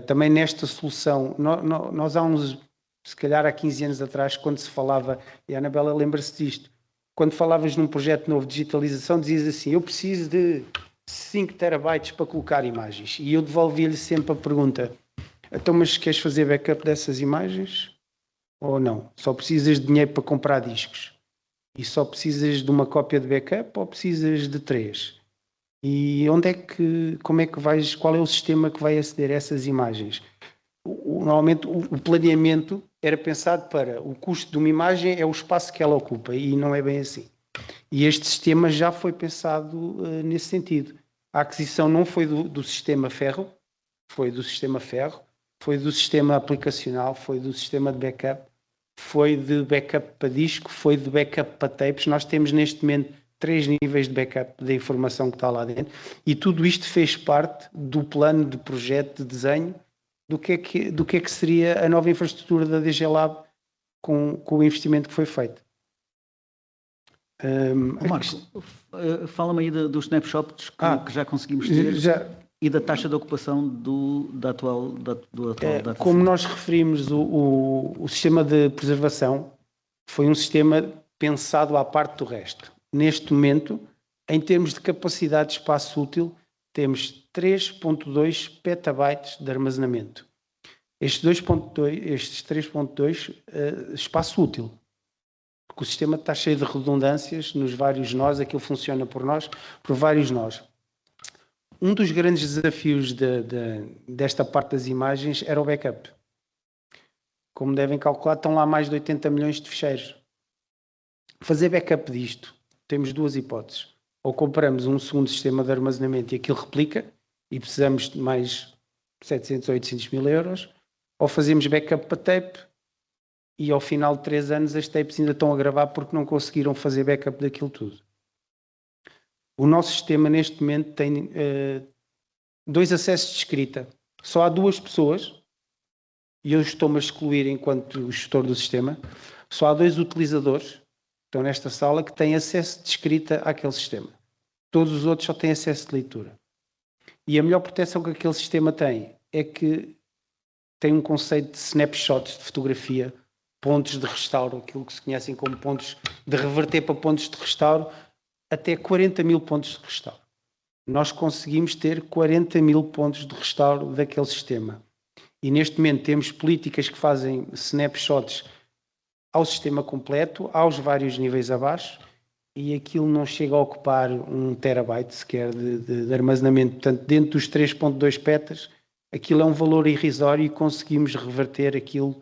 Também nesta solução, nós se calhar há 15 anos atrás, quando se falava, e a Anabela lembra-se disto, quando falavas num projeto novo de digitalização, dizias assim, eu preciso de 5 terabytes para colocar imagens. E eu devolvia-lhe sempre a pergunta, então mas queres fazer backup dessas imagens ou não? Só precisas de dinheiro para comprar discos? E só precisas de uma cópia de backup ou precisas de 3? E como é que vais, qual é o sistema que vai aceder a essas imagens? Normalmente o planeamento era pensado para o custo de uma imagem é o espaço que ela ocupa e não é bem assim. E este sistema já foi pensado nesse sentido. A aquisição não foi do sistema ferro, foi do sistema ferro, foi do sistema aplicacional, foi do sistema de backup, foi de backup para disco, foi de backup para tapes. Nós temos neste momento 3 níveis de backup da informação que está lá dentro e tudo isto fez parte do plano de projeto, de desenho, do que é que seria a nova infraestrutura da DG Lab com o investimento que foi feito. Marcos, fala-me aí dos snapshots que já conseguimos ter e da taxa de ocupação do atual data. Como nós referimos, o sistema de preservação foi um sistema pensado à parte do resto. Neste momento, em termos de capacidade de espaço útil, temos 3.2 petabytes de armazenamento. Estes 3.2 espaço útil, porque o sistema está cheio de redundâncias nos vários nós, aquilo funciona por vários nós. Um dos grandes desafios desta parte das imagens era o backup. Como devem calcular, estão lá mais de 80 milhões de ficheiros. Fazer backup disto, temos duas hipóteses. Ou compramos um segundo sistema de armazenamento e aquilo replica, e precisamos de mais 700 ou 800 mil euros, ou fazemos backup para tape, e ao final de 3 anos as tapes ainda estão a gravar porque não conseguiram fazer backup daquilo tudo. O nosso sistema neste momento tem 2 acessos de escrita. Só há 2 pessoas, e eu estou-me a excluir enquanto gestor do sistema, só há 2 utilizadores que estão nesta sala que têm acesso de escrita àquele sistema. Todos os outros só têm acesso de leitura. E a melhor proteção que aquele sistema tem é que tem um conceito de snapshots de fotografia, pontos de restauro, aquilo que se conhecem como pontos de reverter para pontos de restauro, até 40 mil pontos de restauro. Nós conseguimos ter 40 mil pontos de restauro daquele sistema. E neste momento temos políticas que fazem snapshots ao sistema completo, aos vários níveis abaixo, e aquilo não chega a ocupar 1 terabyte sequer de armazenamento. Portanto, dentro dos 3.2 petas, aquilo é um valor irrisório e conseguimos reverter aquilo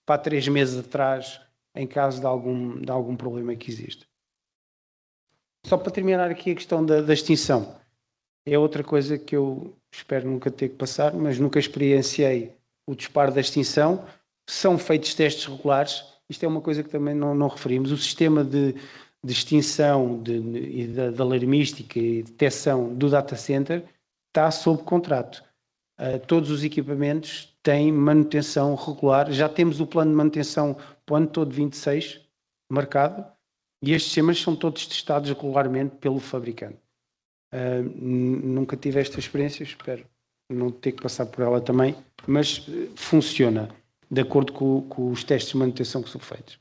para 3 meses atrás, em caso de algum problema que existe. Só para terminar aqui a questão da extinção. É outra coisa que eu espero nunca ter que passar, mas nunca experienciei o disparo da extinção. São feitos testes regulares. Isto é uma coisa que também não referimos. O sistema de extinção da alarmística e detecção do data center está sob contrato. Todos os equipamentos têm manutenção regular. Já temos o plano de manutenção para o ano todo 26 marcado e estes sistemas são todos testados regularmente pelo fabricante. Nunca tive esta experiência, espero não ter que passar por ela também, mas funciona de acordo com os testes de manutenção que são feitos.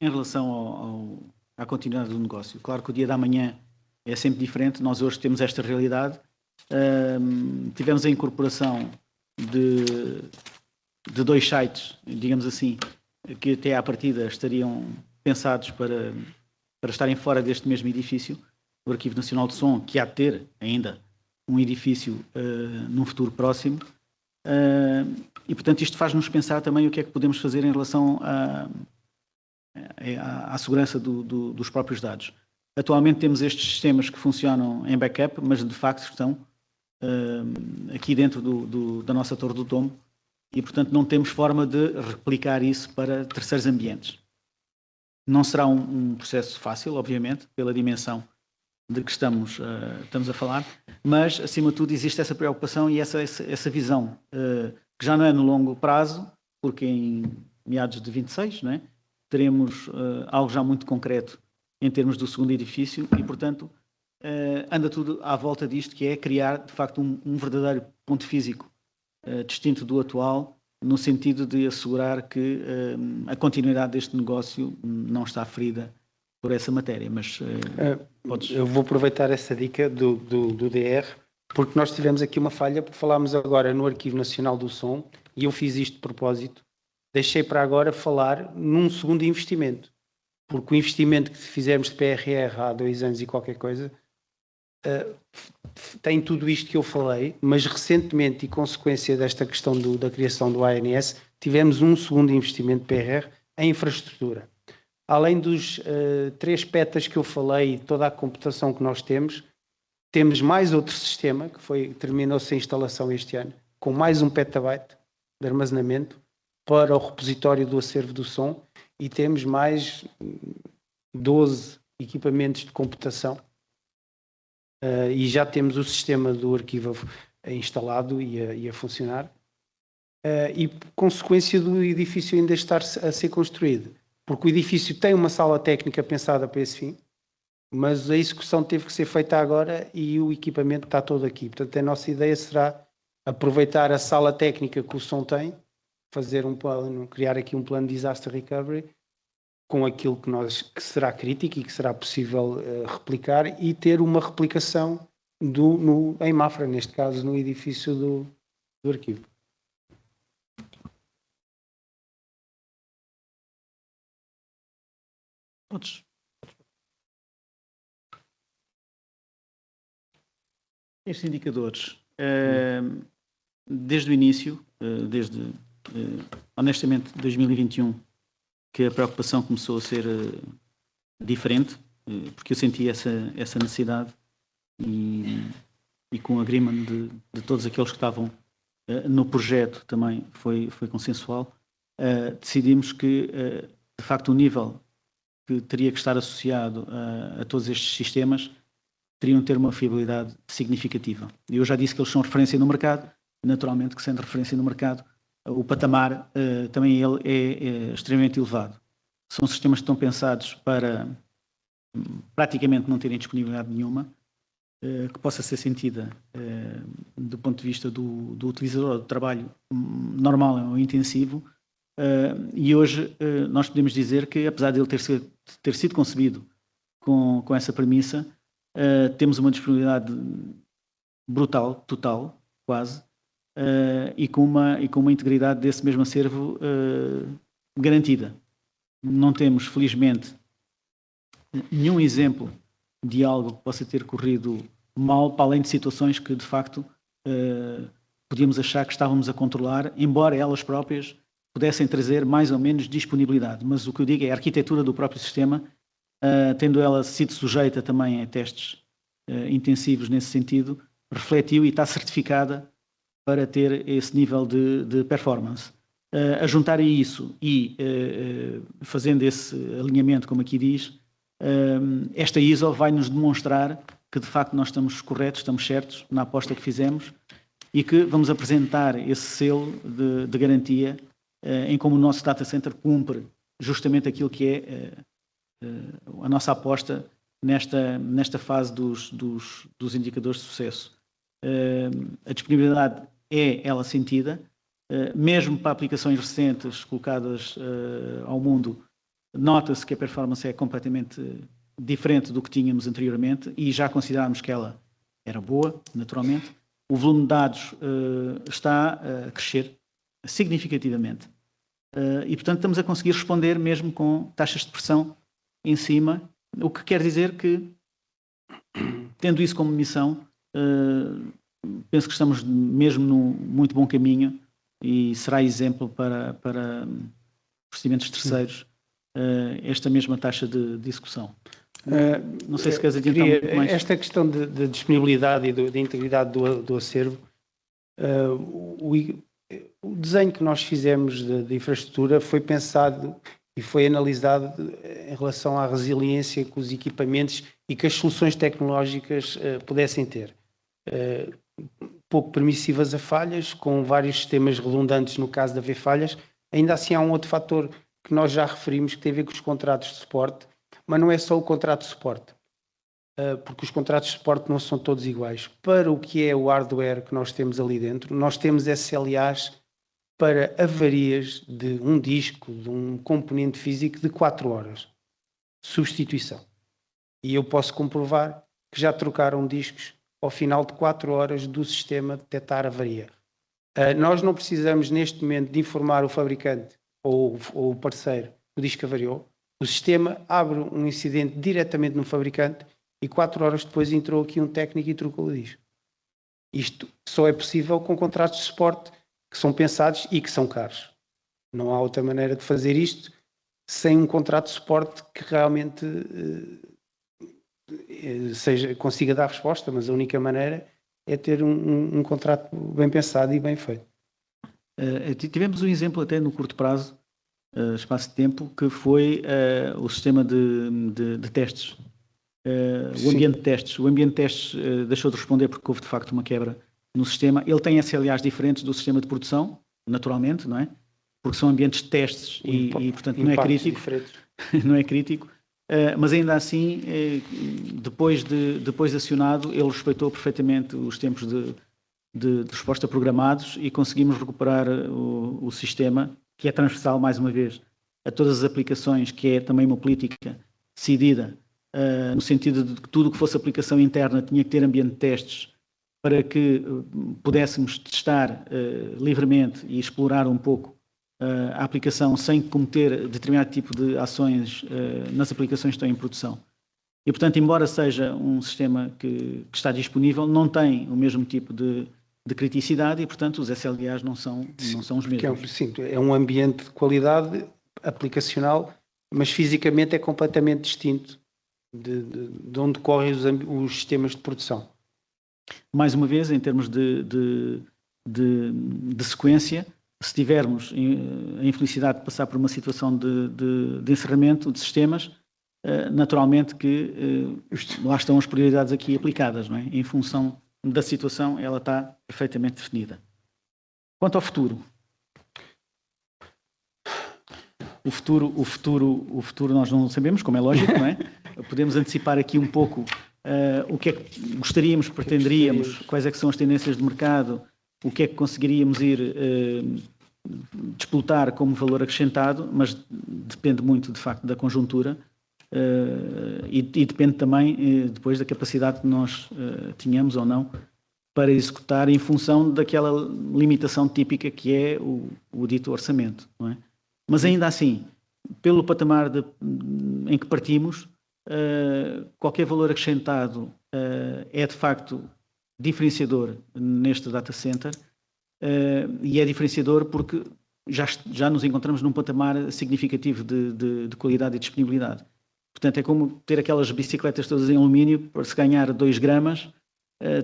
Em relação à continuidade do negócio, claro que o dia da manhã é sempre diferente. Nós hoje temos esta realidade. Tivemos a incorporação de 2 sites, digamos assim, que até à partida estariam pensados para estarem fora deste mesmo edifício, o Arquivo Nacional de Som, que há de ter ainda um edifício num futuro próximo. E, portanto, isto faz-nos pensar também o que é que podemos fazer em relação à segurança dos próprios dados. Atualmente temos estes sistemas que funcionam em backup, mas de facto estão aqui dentro da nossa Torre do Tombo e, portanto, não temos forma de replicar isso para terceiros ambientes. Não será um processo fácil, obviamente, pela dimensão de que estamos a falar, mas, acima de tudo, existe essa preocupação e essa visão, que já não é no longo prazo, porque em meados de 26, não é? Teremos algo já muito concreto em termos do segundo edifício e, portanto, anda tudo à volta disto, que é criar, de facto, um verdadeiro ponto físico distinto do atual, no sentido de assegurar que a continuidade deste negócio não está ferida por essa matéria. Mas eu vou aproveitar essa dica do DR, porque nós tivemos aqui uma falha, porque falámos agora no Arquivo Nacional do Som, e eu fiz isto de propósito. Deixei para agora falar num segundo investimento, porque o investimento que fizemos de PRR há 2 anos e qualquer coisa tem tudo isto que eu falei, mas recentemente, e consequência desta questão da criação do ANS, tivemos um segundo investimento de PRR em infraestrutura. Além dos 3 petas que eu falei e toda a computação que nós temos mais outro sistema, que terminou-se a instalação este ano, com mais 1 petabyte de armazenamento para o repositório do acervo do som, e temos mais 12 equipamentos de computação e já temos o sistema do arquivo instalado e a funcionar, e consequência do edifício ainda estar a ser construído, porque o edifício tem uma sala técnica pensada para esse fim, mas a execução teve que ser feita agora e o equipamento está todo aqui. Portanto, a nossa ideia será aproveitar a sala técnica que o som tem, fazer um plano, criar aqui um plano de disaster recovery com aquilo que será crítico e que será possível replicar, e ter uma replicação em Mafra, neste caso no edifício do arquivo. Outros? Estes indicadores, desde o início, honestamente, 2021, que a preocupação começou a ser diferente, porque eu senti essa necessidade e com o agreement de todos aqueles que estavam no projeto também foi consensual, decidimos que, de facto, o nível que teria que estar associado a todos estes sistemas teriam de ter uma fiabilidade significativa. Eu já disse que eles são referência no mercado, naturalmente que sendo referência no mercado, o patamar também ele é extremamente elevado. São sistemas que estão pensados para praticamente não terem disponibilidade nenhuma, que possa ser sentida do ponto de vista do utilizador, do trabalho normal ou intensivo, e hoje nós podemos dizer que, apesar de ele ter sido concebido com essa premissa, temos uma disponibilidade brutal, total, quase, e com uma integridade desse mesmo acervo garantida. Não temos, felizmente, nenhum exemplo de algo que possa ter corrido mal, para além de situações que, de facto, podíamos achar que estávamos a controlar, embora elas próprias pudessem trazer mais ou menos disponibilidade. Mas o que eu digo é a arquitetura do próprio sistema, tendo ela sido sujeita também a testes intensivos nesse sentido, refletiu e está certificada para ter esse nível de performance. A juntar a isso e fazendo esse alinhamento, como aqui diz, esta ISO vai nos demonstrar que de facto nós estamos corretos, estamos certos na aposta que fizemos e que vamos apresentar esse selo de garantia em como o nosso data center cumpre justamente aquilo que é a nossa aposta nesta fase dos indicadores de sucesso. A disponibilidade é ela sentida, mesmo para aplicações recentes colocadas ao mundo, nota-se que a performance é completamente diferente do que tínhamos anteriormente e já considerámos que ela era boa, naturalmente. O volume de dados está a crescer significativamente e, portanto, estamos a conseguir responder mesmo com taxas de pressão em cima, o que quer dizer que, tendo isso como missão, penso que estamos mesmo num muito bom caminho e será exemplo para procedimentos terceiros esta mesma taxa de execução. Não sei se queres adiantar muito mais. Esta questão de disponibilidade e de integridade do acervo, o desenho que nós fizemos de infraestrutura foi pensado e foi analisado em relação à resiliência que os equipamentos e que as soluções tecnológicas pudessem ter. Pouco permissivas a falhas, com vários sistemas redundantes no caso de haver falhas. Ainda assim há um outro fator que nós já referimos que tem a ver com os contratos de suporte, mas não é só o contrato de suporte, porque os contratos de suporte não são todos iguais. Para o que é o hardware que nós temos ali dentro, nós temos SLAs para avarias de um disco, de um componente físico de 4 horas. Substituição. E eu posso comprovar que já trocaram discos ao final de 4 horas do sistema detectar avaria. Nós não precisamos neste momento de informar o fabricante ou o parceiro que o disco avariou. O sistema abre um incidente diretamente no fabricante e 4 horas depois entrou aqui um técnico e trocou o disco. Isto só é possível com contratos de suporte que são pensados e que são caros. Não há outra maneira de fazer isto sem um contrato de suporte que realmente consiga dar resposta, mas a única maneira é ter um contrato bem pensado e bem feito. Tivemos um exemplo até no curto prazo, espaço de tempo, que foi o sistema de testes. O ambiente de testes. O ambiente de testes deixou de responder porque houve de facto uma quebra no sistema. Ele tem SLAs diferentes do sistema de produção, naturalmente, não é? Porque são ambientes de testes e portanto não é crítico. Não é crítico. Mas ainda assim, depois de acionado, ele respeitou perfeitamente os tempos de resposta programados e conseguimos recuperar o sistema, que é transversal, mais uma vez, a todas as aplicações, que é também uma política decidida, no sentido de que tudo o que fosse aplicação interna tinha que ter ambiente de testes para que pudéssemos testar livremente e explorar um pouco a aplicação sem cometer determinado tipo de ações nas aplicações que estão em produção. E, portanto, embora seja um sistema que está disponível, não tem o mesmo tipo de criticidade e, portanto, os SLAs não são os mesmos. Sim, é um ambiente de qualidade aplicacional, mas fisicamente é completamente distinto de onde decorrem os sistemas de produção. Mais uma vez, em termos de sequência, se tivermos a infelicidade de passar por uma situação de encerramento de sistemas, naturalmente que lá estão as prioridades aqui aplicadas, não é? Em função da situação, ela está perfeitamente definida. Quanto ao futuro, o futuro nós não sabemos, como é lógico, não é? Podemos antecipar aqui um pouco o que é que gostaríamos, pretenderíamos, quais é que são as tendências de mercado, o que é que conseguiríamos ir disputar como valor acrescentado, mas depende muito, de facto, da conjuntura e depende também depois da capacidade que nós tínhamos ou não para executar em função daquela limitação típica que é o dito orçamento, não é? Mas ainda assim, pelo patamar em que partimos, qualquer valor acrescentado é de facto diferenciador neste data center e é diferenciador porque já nos encontramos num patamar significativo de qualidade e disponibilidade. Portanto, é como ter aquelas bicicletas todas em alumínio, para se ganhar 2 gramas,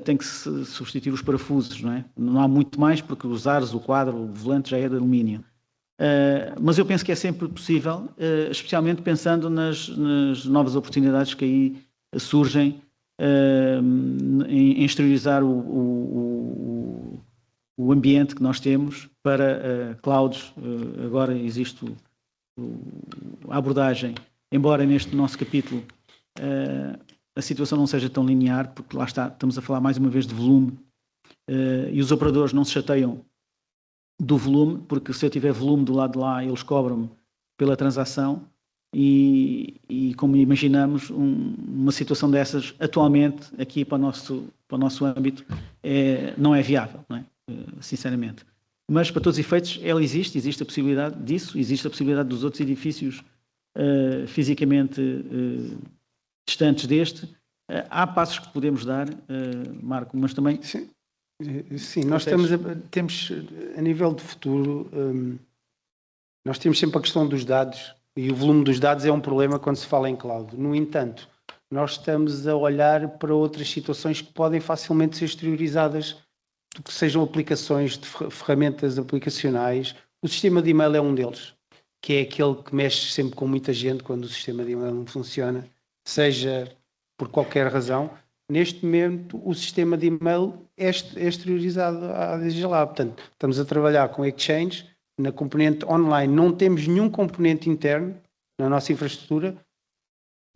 tem que se substituir os parafusos, não é? Não há muito mais porque os aros, o quadro, o volante já é de alumínio. Mas eu penso que é sempre possível, especialmente pensando nas novas oportunidades que aí surgem em exteriorizar o ambiente que nós temos para clouds. Agora existe a abordagem, embora neste nosso capítulo a situação não seja tão linear, porque lá está, estamos a falar mais uma vez de volume e os operadores não se chateiam do volume, porque se eu tiver volume do lado de lá, eles cobram-me pela transação e como imaginamos, uma situação dessas atualmente aqui para o nosso âmbito não é viável, não é? Sinceramente. Mas para todos os efeitos ela existe a possibilidade disso, existe a possibilidade dos outros edifícios fisicamente distantes deste. Há passos que podemos dar, Marco, mas também... Sim, nós temos a nível de futuro, nós temos sempre a questão dos dados e o volume dos dados é um problema quando se fala em cloud. No entanto, nós estamos a olhar para outras situações que podem facilmente ser exteriorizadas, que sejam aplicações de ferramentas aplicacionais. O sistema de e-mail é um deles, que é aquele que mexe sempre com muita gente quando o sistema de e-mail não funciona, seja por qualquer razão. Neste momento, o sistema de e-mail é exteriorizado à DG Lab. Portanto, estamos a trabalhar com Exchange na componente online. Não temos nenhum componente interno na nossa infraestrutura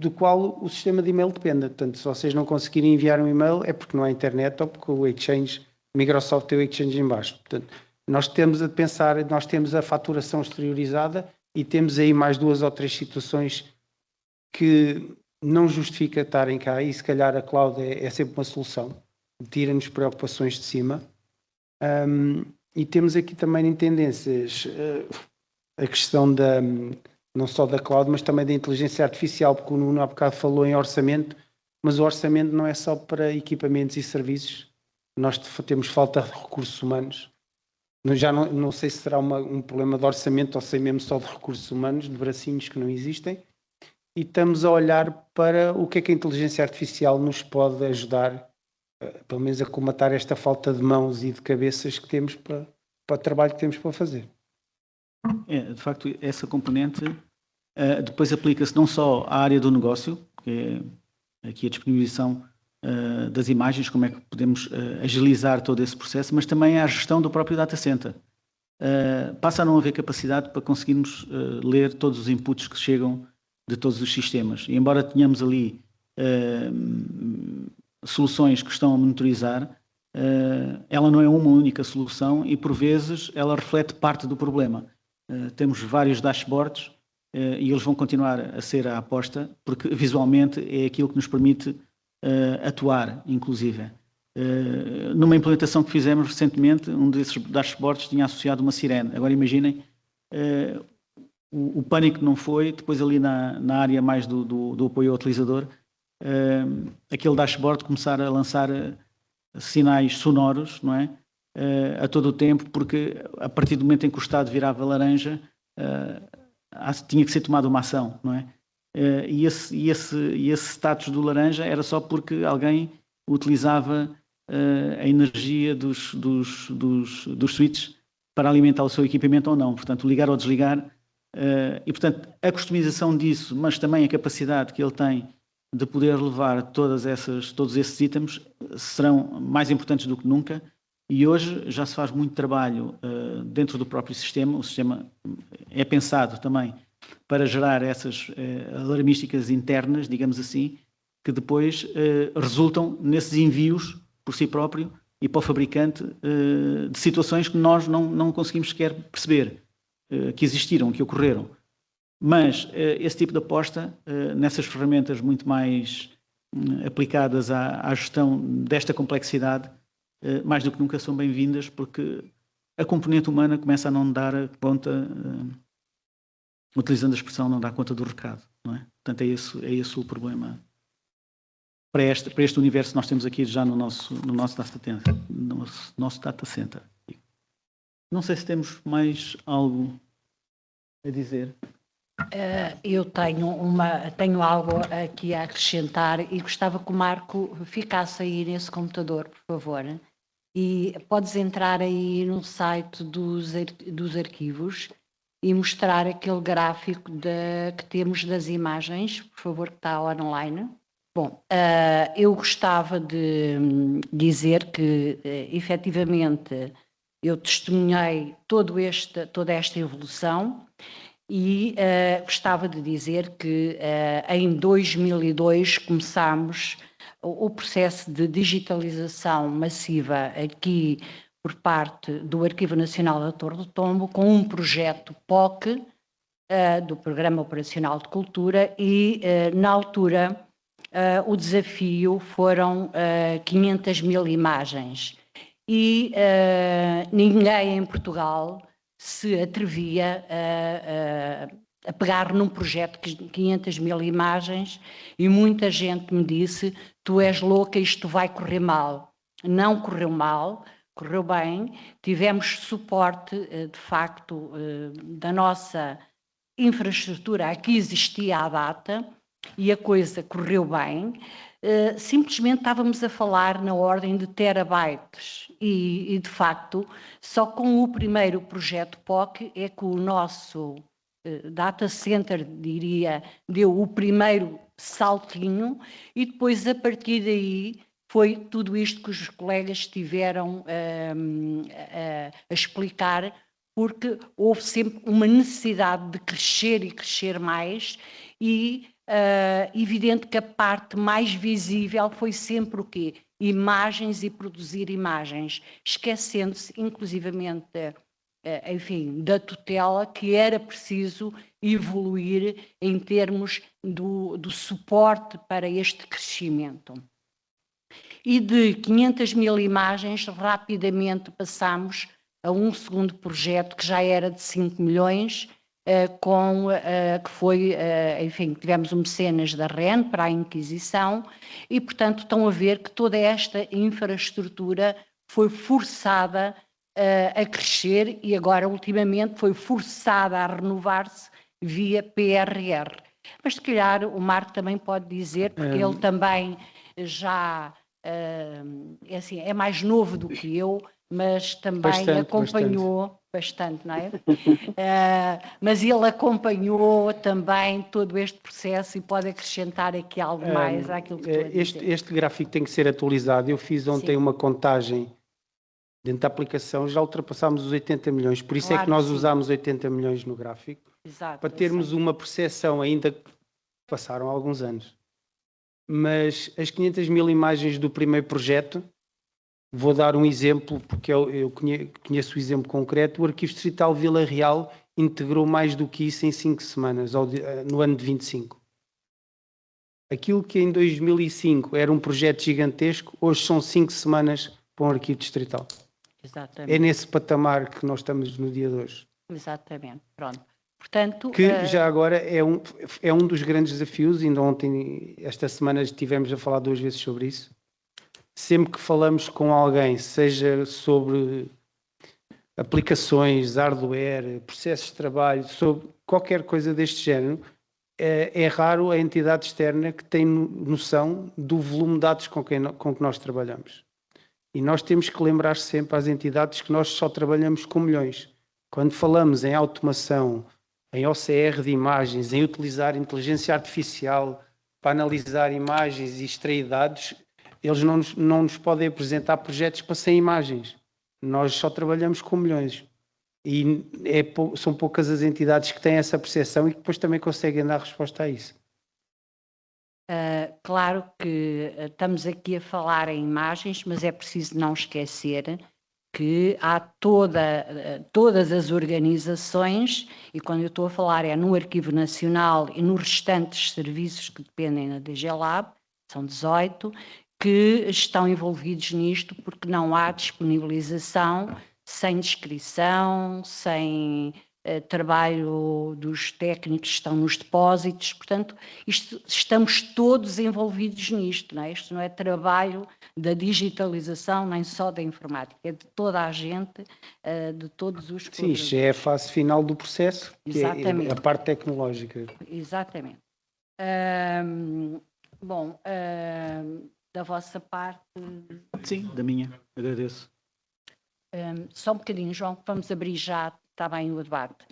do qual o sistema de e-mail dependa. Portanto, se vocês não conseguirem enviar um e-mail é porque não há internet ou porque o Exchange, Microsoft tem o Exchange em baixo. Portanto, nós temos a pensar, nós temos a faturação exteriorizada e temos aí mais 2 ou 3 situações que não justifica estarem cá e se calhar a cloud é sempre uma solução, tira-nos preocupações de cima. E temos aqui também em tendências a questão não só da cloud, mas também da inteligência artificial, porque o Nuno há bocado falou em orçamento, mas o orçamento não é só para equipamentos e serviços, nós temos falta de recursos humanos. Já não sei se será um problema de orçamento ou se é mesmo só de recursos humanos, de bracinhos que não existem. E estamos a olhar para o que é que a inteligência artificial nos pode ajudar, pelo menos a comatar esta falta de mãos e de cabeças que temos para o trabalho que temos para fazer. De facto, essa componente depois aplica-se não só à área do negócio, que é aqui a disponibilização das imagens, como é que podemos agilizar todo esse processo, mas também à gestão do próprio data center. Passa a não haver capacidade para conseguirmos ler todos os inputs que chegam de todos os sistemas. E embora tenhamos ali soluções que estão a monitorizar, ela não é uma única solução e, por vezes, ela reflete parte do problema. Temos vários dashboards e eles vão continuar a ser a aposta, porque visualmente é aquilo que nos permite atuar, inclusive. Numa implementação que fizemos recentemente, um desses dashboards tinha associado uma sirene. Agora imaginem o pânico que não foi, depois ali na área mais do apoio ao utilizador, aquele dashboard começar a lançar sinais sonoros, não é? A todo o tempo, porque a partir do momento em que o estado virava laranja, tinha que ser tomada uma ação, não é? E esse status do laranja era só porque alguém utilizava a energia dos switches para alimentar o seu equipamento ou não. Portanto, ligar ou desligar. E, portanto, a customização disso, mas também a capacidade que ele tem de poder levar todos esses itens, serão mais importantes do que nunca. E hoje já se faz muito trabalho dentro do próprio sistema. O sistema é pensado também para gerar essas alarmísticas internas, digamos assim, que depois resultam nesses envios por si próprio e para o fabricante de situações que nós não conseguimos sequer perceber que existiram, que ocorreram. Mas esse tipo de aposta nessas ferramentas muito mais aplicadas à gestão desta complexidade, mais do que nunca são bem-vindas, porque a componente humana começa a não dar conta, utilizando a expressão, não dá conta do recado, não é? Portanto, é esse o problema para este universo que nós temos aqui já no nosso data center. Não sei se temos mais algo a dizer. Eu tenho algo aqui a acrescentar e gostava que o Marco ficasse aí nesse computador, por favor. E podes entrar aí no site dos arquivos e mostrar aquele gráfico que temos das imagens, por favor, que está online. Bom, eu gostava de dizer que, efetivamente, eu testemunhei toda esta evolução e gostava de dizer que em 2002 começámos o processo de digitalização massiva aqui por parte do Arquivo Nacional da Torre do Tombo com um projeto POC, do Programa Operacional de Cultura, e na altura o desafio foram 500 mil imagens e ninguém em Portugal se atrevia a pegar num projeto de 500 mil imagens e muita gente me disse: tu és louca, isto vai correr mal. Não correu mal, correu bem, tivemos suporte de facto da nossa infraestrutura a que existia à data e a coisa correu bem. Simplesmente estávamos a falar na ordem de terabytes e de facto só com o primeiro projeto POC é que o nosso data center, diria, deu o primeiro saltinho e depois a partir daí foi tudo isto que os colegas estiveram a explicar, porque houve sempre uma necessidade de crescer e crescer mais e evidente que a parte mais visível foi sempre o quê? Imagens e produzir imagens, esquecendo-se inclusivamente, enfim, da tutela, que era preciso evoluir em termos do suporte para este crescimento. E de 500 mil imagens, rapidamente passamos a um segundo projeto que já era de 5 milhões, que foi, enfim, tivemos um mecenas da REN para a Inquisição e, portanto, estão a ver que toda esta infraestrutura foi forçada a crescer e agora, ultimamente, foi forçada a renovar-se via PRR. Mas, se calhar, o Marco também pode dizer, porque ele também já assim, é mais novo do que eu, mas também acompanhou bastante, não é? Mas ele acompanhou também todo este processo e pode acrescentar aqui algo mais àquilo que estou a dizer. Este gráfico tem que ser atualizado. Eu fiz ontem uma contagem dentro da aplicação, já ultrapassámos os 80 milhões, por isso claro, é que nós usámos 80 milhões no gráfico, exato, para termos uma percepção, ainda que passaram alguns anos. Mas as 500 mil imagens do primeiro projeto, vou dar um exemplo, porque eu conheço o exemplo concreto. O Arquivo Distrital Vila Real integrou mais do que isso em 5 semanas, no ano de 25. Aquilo que em 2005 era um projeto gigantesco, hoje são 5 semanas para um arquivo distrital. Exatamente. É nesse patamar que nós estamos no dia de hoje. Exatamente, pronto. Portanto, Que já agora é um dos grandes desafios, ainda ontem, esta semana estivemos a falar 2 vezes sobre isso. Sempre que falamos com alguém, seja sobre aplicações, hardware, processos de trabalho, sobre qualquer coisa deste género, é raro a entidade externa que tem noção do volume de dados com que nós trabalhamos. E nós temos que lembrar sempre às entidades que nós só trabalhamos com milhões. Quando falamos em automação, em OCR de imagens, em utilizar inteligência artificial para analisar imagens e extrair dados, eles não nos podem apresentar projetos para 100 imagens. Nós só trabalhamos com milhões. E são poucas as entidades que têm essa percepção e que depois também conseguem dar resposta a isso. Claro que estamos aqui a falar em imagens, mas é preciso não esquecer que há todas as organizações, e quando eu estou a falar é no Arquivo Nacional e nos restantes serviços que dependem da DG Lab, são 18, que estão envolvidos nisto porque não há disponibilização sem descrição, sem trabalho dos técnicos que estão nos depósitos, portanto, estamos todos envolvidos nisto, não é? Isto não é trabalho da digitalização, nem só da informática, é de toda a gente, de todos os... Sim, isto é a fase final do processo, que Exatamente. É a parte tecnológica. Exatamente. Bom, da vossa parte... Sim, da minha, agradeço. Só um bocadinho, João, que vamos abrir já, está bem, o debate.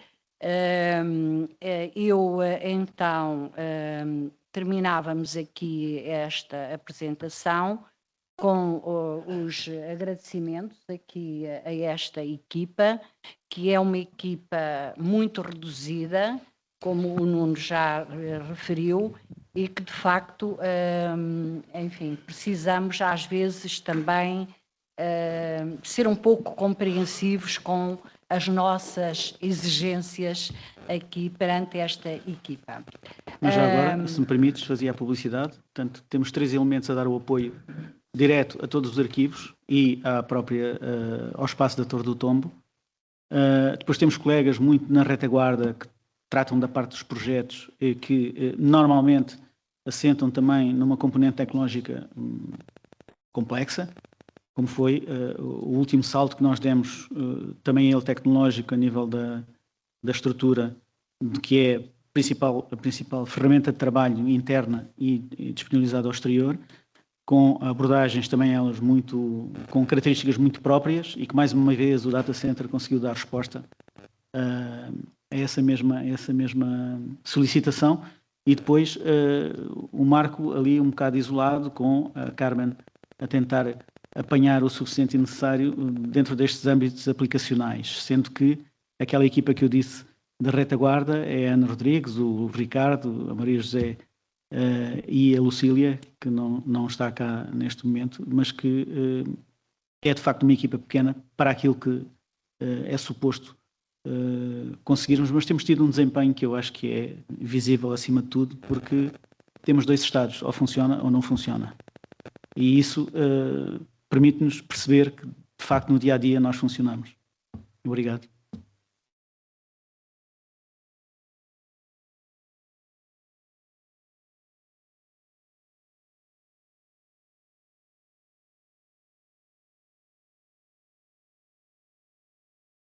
Eu, então, terminávamos aqui esta apresentação com os agradecimentos aqui a esta equipa, que é uma equipa muito reduzida, como o Nuno já referiu, e que, de facto, enfim, precisamos, às vezes, também ser um pouco compreensivos com as nossas exigências aqui perante esta equipa. Mas já agora, se me permites, fazia a publicidade. Portanto, temos 3 elementos a dar o apoio direto a todos os arquivos e ao espaço da Torre do Tombo. Depois temos colegas muito na retaguarda que tratam da parte dos projetos e que normalmente assentam também numa componente tecnológica complexa, como foi o último salto que nós demos, também ele tecnológico, a nível da estrutura, de que é a principal ferramenta de trabalho interna e disponibilizada ao exterior, com abordagens também elas com características muito próprias e que mais uma vez o Data Center conseguiu dar resposta a essa mesma solicitação. E depois o Marco ali um bocado isolado, com a Carmen a tentar apanhar o suficiente e necessário dentro destes âmbitos aplicacionais, sendo que aquela equipa que eu disse da retaguarda é a Ana Rodrigues, o Ricardo, a Maria José e a Lucília, que não está cá neste momento, mas que é de facto uma equipa pequena para aquilo que é suposto conseguirmos, mas temos tido um desempenho que eu acho que é visível acima de tudo, porque temos 2 estados, ou funciona ou não funciona. E isso permite-nos perceber que, de facto, no dia-a-dia nós funcionamos. Obrigado.